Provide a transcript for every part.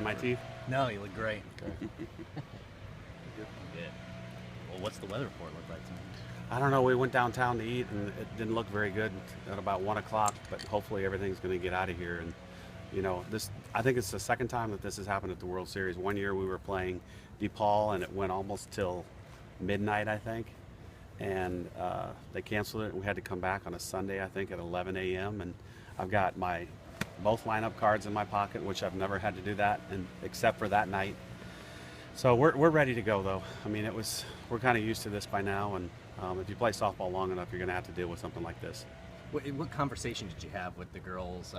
my teeth? No, you look great. Okay. Good. Well, what's the weather report look like tonight? I don't know. We went downtown to eat, and it didn't look very good at about 1 o'clock. But hopefully, everything's going to get out of here. And this. I think it's the second time that this has happened at the World Series. One year we were playing DePaul, and it went almost till midnight, I think. And they canceled it, and we had to come back on a Sunday, I think, at 11 a.m. And I've got my both lineup cards in my pocket, which I've never had to do that, and except for that night. So we're ready to go, though. I mean, we're kind of used to this by now, and if you play softball long enough, you're going to have to deal with something like this. What conversation did you have with the girls,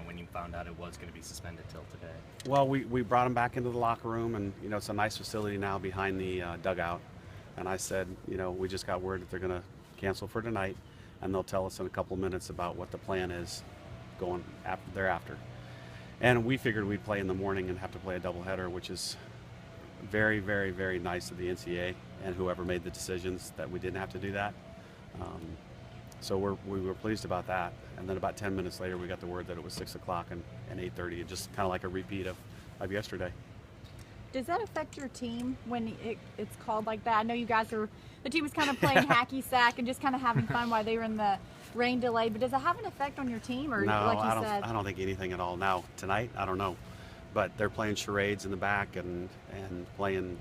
when you found out it was going to be suspended till today? Well, we brought them back into the locker room, and it's a nice facility now behind the dugout. And I said, we just got word that they're going to cancel for tonight, and they'll tell us in a couple of minutes about what the plan is going thereafter. And we figured we'd play in the morning and have to play a doubleheader, which is very, very, very nice of the NCAA and whoever made the decisions that we didn't have to do that. So we were pleased about that. And then about 10 minutes later, we got the word that it was 6 o'clock and 8:30, just kind of like a repeat of yesterday. Does that affect your team when it's called like that? I know you guys the team was kind of playing hacky sack and just kind of having fun while they were in the rain delay, but does it have an effect on your team? Or No, like you I don't think anything at all. Now, tonight, I don't know. But they're playing charades in the back and playing,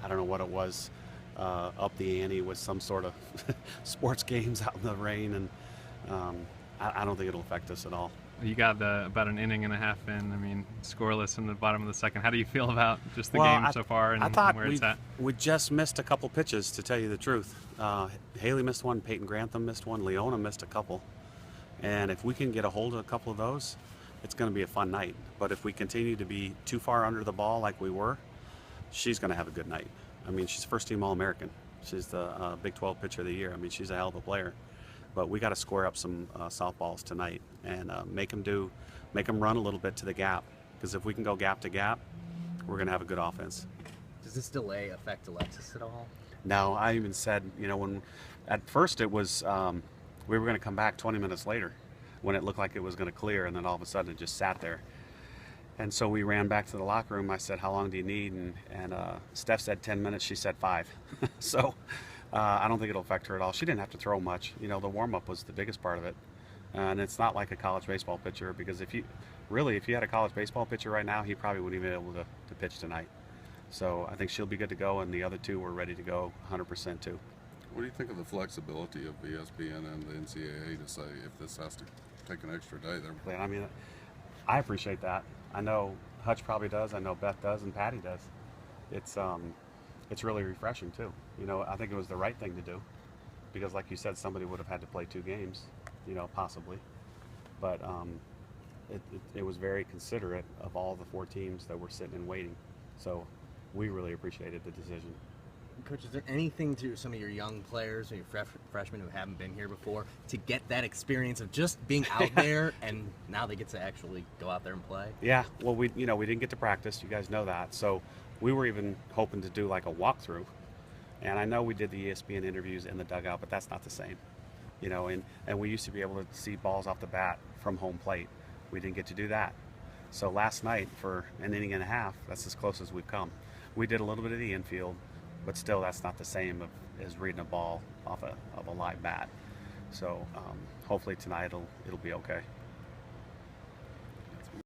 I don't know what it was, up the ante with some sort of sports games out in the rain, and I don't think it'll affect us at all. You got about an inning and a half in. I mean, scoreless in the bottom of the second. How do you feel about just the game so far and I thought where it's at? We just missed a couple pitches, to tell you the truth. Haley missed one, Peyton Grantham missed one, Leona missed a couple. And if we can get a hold of a couple of those, it's going to be a fun night. But if we continue to be too far under the ball like we were, she's going to have a good night. I mean, she's first-team All-American. She's the Big 12 Pitcher of the Year. I mean, she's a hell of a player. But we got to square up some softballs tonight and make them run a little bit to the gap. Because if we can go gap to gap, we're going to have a good offense. Does this delay affect Alexis at all? No, I even said, when at first it was we were going to come back 20 minutes later when it looked like it was going to clear, and then all of a sudden it just sat there. And so we ran back to the locker room. I said, how long do you need? And Steph said 10 minutes. She said 5. So I don't think it'll affect her at all. She didn't have to throw much. The warm-up was the biggest part of it. And it's not like a college baseball pitcher, because if you had a college baseball pitcher right now, he probably wouldn't even be able to pitch tonight. So I think she'll be good to go, and the other two were ready to go 100% too. What do you think of the flexibility of ESPN and the NCAA to say if this has to take an extra day there? I mean, I appreciate that. I know Hutch probably does. I know Beth does, and Patty does. It's really refreshing too. I think it was the right thing to do, because like you said, somebody would have had to play 2 games, possibly. But it was very considerate of all the 4 teams that were sitting and waiting. So we really appreciated the decision. Coach, is there anything to some of your young players or your freshmen who haven't been here before to get that experience of just being out there, and now they get to actually go out there and play? Yeah, well, we didn't get to practice. You guys know that. So we were even hoping to do like a walkthrough. And I know we did the ESPN interviews in the dugout, but that's not the same. And we used to be able to see balls off the bat from home plate. We didn't get to do that. So last night, for an inning and a half, that's as close as we've come. We did a little bit of the infield, but still that's not the same as reading a ball off of a live bat. So hopefully tonight it'll be okay.